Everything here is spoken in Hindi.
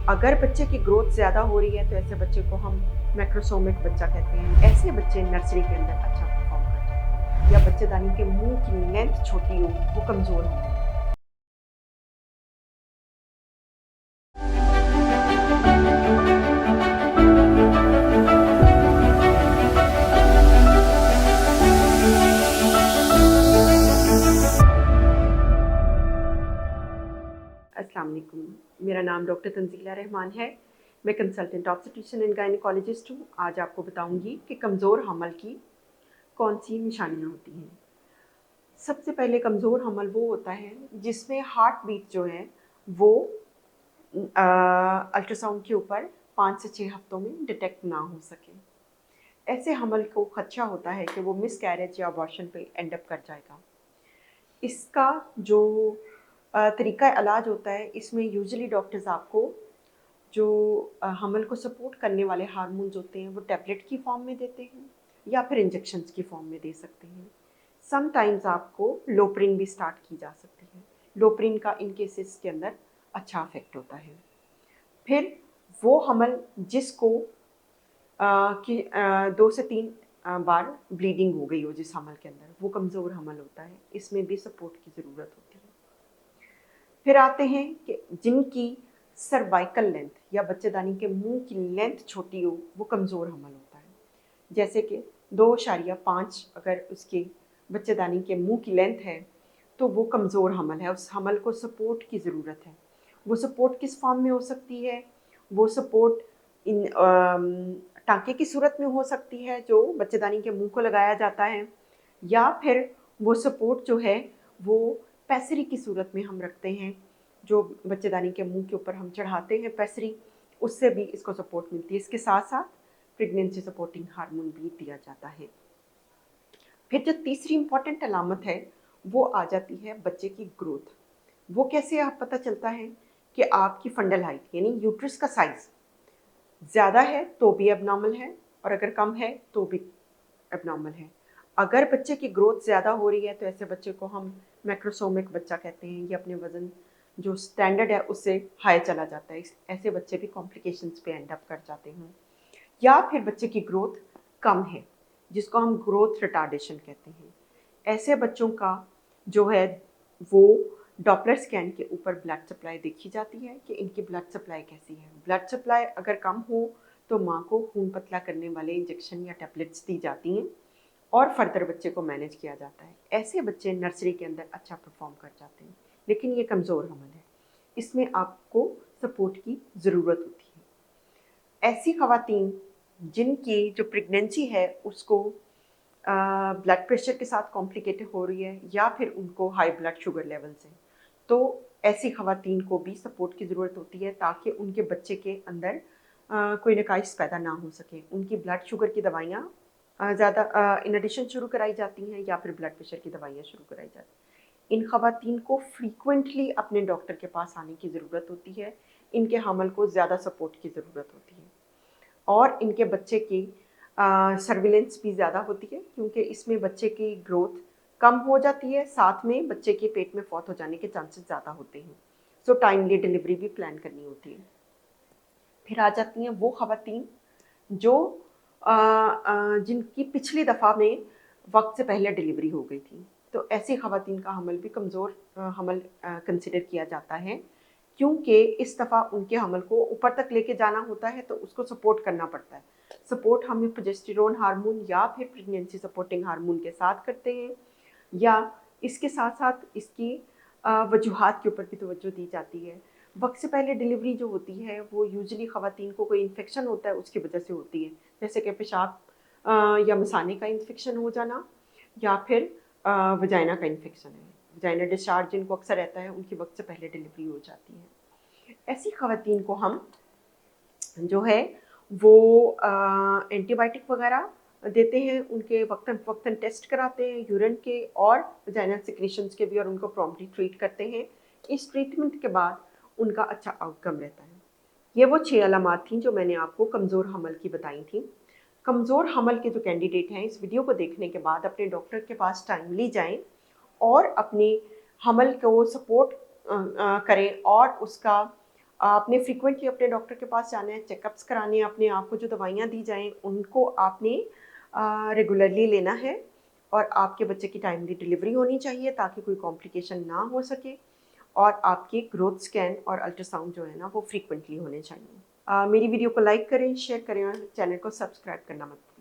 अगर बच्चे की ग्रोथ ज़्यादा हो रही है तो ऐसे बच्चे को हम मैक्रोसोमिक बच्चा कहते हैं। ऐसे बच्चे नर्सरी के अंदर अच्छा परफॉर्म करते हैं। या बच्चेदानी के मुंह की लेंथ छोटी हो, वो कमज़ोर हो। अस्सलाम वालेकुम, मेरा नाम डॉक्टर तंजीला रहमान है। मैं कंसल्टेंट ऑब्स्टेट्रिशियन एंड गायनेकोलॉजिस्ट हूँ। आज आपको बताऊंगी कि कमज़ोर हमल की कौन सी निशानियाँ होती हैं। सबसे पहले कमज़ोर हमल वो होता है जिसमें हार्ट बीट जो है वो अल्ट्रासाउंड के ऊपर 5 से 6 हफ्तों में डिटेक्ट ना हो सके। ऐसे हमल को खदशा होता है कि वो मिस कैरेज या अबॉर्शन पे एंड अप कर जाएगा। इसका जो तरीका इलाज होता है, इसमें यूजुअली डॉक्टर्स आपको जो हमल को सपोर्ट करने वाले हार्मोन्स होते हैं वो टैबलेट की फॉर्म में देते हैं या फिर इंजेक्शंस की फॉर्म में दे सकते हैं। समटाइम्स आपको लोप्रिन भी स्टार्ट की जा सकती है। लोप्रिन का इन केसेस के अंदर अच्छा इफेक्ट होता है। फिर वो हमल जिसको कि 2 से 3 बार ब्लीडिंग हो गई हो जिस हमल के अंदर, वो कमज़ोर हमल होता है। इसमें भी सपोर्ट की ज़रूरत होती है। फिर आते हैं कि जिनकी सर्वाइकल लेंथ या बच्चेदानी के मुंह की लेंथ छोटी हो, वो कमज़ोर हमल होता है। जैसे कि 2.5 अगर उसके बच्चेदानी के मुंह की लेंथ है तो वो कमज़ोर हमल है। उस हमल को सपोर्ट की ज़रूरत है। वो सपोर्ट किस फॉर्म में हो सकती है? वो सपोर्ट इन टाँके की सूरत में हो सकती है जो बच्चेदानी के मुंह को लगाया जाता है, या फिर वो सपोर्ट जो है वो पैसरी की सूरत में हम रखते हैं, जो बच्चेदानी के मुंह के ऊपर हम चढ़ाते हैं पैसरी, उससे भी इसको सपोर्ट मिलती है। इसके साथ साथ प्रेगनेंसी सपोर्टिंग हार्मोन भी दिया जाता है। फिर जो तीसरी इंपॉर्टेंट अलामत है वो आ जाती है बच्चे की ग्रोथ। वो कैसे आप पता चलता है कि आपकी फंडल हाइट यानी यूट्रस का साइज ज़्यादा है तो भी एबनॉर्मल है, और अगर कम है तो भी एबनॉर्मल है। अगर बच्चे की ग्रोथ ज़्यादा हो रही है तो ऐसे बच्चे को हम मैक्रोसोमिक बच्चा कहते हैं। ये अपने वज़न जो स्टैंडर्ड है उससे हाई चला जाता है। ऐसे बच्चे भी कॉम्प्लिकेशंस पे एंड अप कर जाते हैं। या फिर बच्चे की ग्रोथ कम है जिसको हम ग्रोथ रिटार्डेशन कहते हैं। ऐसे बच्चों का जो है वो डॉपलर स्कैन के ऊपर ब्लड सप्लाई देखी जाती है कि इनकी ब्लड सप्लाई कैसी है। ब्लड सप्लाई अगर कम हो तो माँ को खून पतला करने वाले इंजेक्शन या टैबलेट्स दी जाती हैं और फर्दर बच्चे को मैनेज किया जाता है। ऐसे बच्चे नर्सरी के अंदर अच्छा परफॉर्म कर जाते हैं, लेकिन ये कमज़ोर हमल है। इसमें आपको सपोर्ट की ज़रूरत होती है। ऐसी खवातीन जिनकी जो प्रेगनेंसी है उसको ब्लड प्रेशर के साथ कॉम्प्लिकेटेड हो रही है या फिर उनको हाई ब्लड शुगर लेवल्स हैं, तो ऐसी खवातीन को भी सपोर्ट की ज़रूरत होती है ताकि उनके बच्चे के अंदर कोई नकाइश पैदा ना हो सके। उनकी ब्लड शुगर की दवाइयाँ ज़्यादा इन एडिशन शुरू कराई जाती हैं या फिर ब्लड प्रेशर की दवाइयाँ शुरू कराई जाती हैं। इन खवातीन को फ्रीक्वेंटली अपने डॉक्टर के पास आने की ज़रूरत होती है। इनके हमल को ज़्यादा सपोर्ट की ज़रूरत होती है और इनके बच्चे की सर्विलेंस भी ज़्यादा होती है, क्योंकि इसमें बच्चे की ग्रोथ कम हो जाती है, साथ में बच्चे के पेट में फौत हो जाने के चांसेस ज़्यादा होते हैं। सो टाइमली डिलीवरी भी प्लान करनी होती है। फिर आ जाती हैं वो खवातीन जो जिनकी पिछली दफ़ा में वक्त से पहले डिलीवरी हो गई थी, तो ऐसी खवातीन का हमल भी कमज़ोर हमल कंसिडर किया जाता है, क्योंकि इस दफ़ा उनके हमल को ऊपर तक लेके जाना होता है तो उसको सपोर्ट करना पड़ता है। सपोर्ट हम प्रोजेस्टेरोन हार्मोन या फिर प्रेगनेंसी सपोर्टिंग हार्मोन के साथ करते हैं, या इसके साथ साथ इसकी वजूहात के ऊपर भी तवज्जो दी जाती है। वक्त से पहले डिलीवरी जो होती है वो यूजुअली खवातीन को कोई इन्फेक्शन होता है उसकी वजह से होती है, जैसे कि पेशाब या मसाने का इन्फेक्शन हो जाना, या फिर वजाइना का इन्फेक्शन है। वजाइना डिस्चार्ज जिनको अक्सर रहता है उनकी वक्त से पहले डिलीवरी हो जाती है। ऐसी खवातीन को हम जो है वो एंटीबायोटिक वगैरह देते हैं, उनके वक्तन वक्तन टेस्ट कराते हैं यूरिन के और वजाइनल सिक्रीशंस के भी, और उनको प्रॉम्प्टली ट्रीट करते हैं। इस ट्रीटमेंट के बाद उनका अच्छा आउटकम रहता है। ये वो 6 अलामात थी जो मैंने आपको कमज़ोर हमल की बताई थी। कमज़ोर हमल के जो कैंडिडेट हैं इस वीडियो को देखने के बाद अपने डॉक्टर के पास टाइमली जाएं और अपने हमल को सपोर्ट करें और उसका आपने फ्रीक्वेंटली अपने डॉक्टर के पास जाना है, चेकअप्स कराने हैं अपने आप को, जो दवाइयाँ दी जाएँ उनको आपने रेगुलरली लेना है, और आपके बच्चे की टाइमली डिलीवरी होनी चाहिए ताकि कोई कॉम्प्लिकेशन ना हो सके, और आपके ग्रोथ स्कैन और अल्ट्रासाउंड जो है ना वो फ्रीक्वेंटली होने चाहिए। मेरी वीडियो को लाइक करें, शेयर करें और चैनल को सब्सक्राइब करना मत भूलें।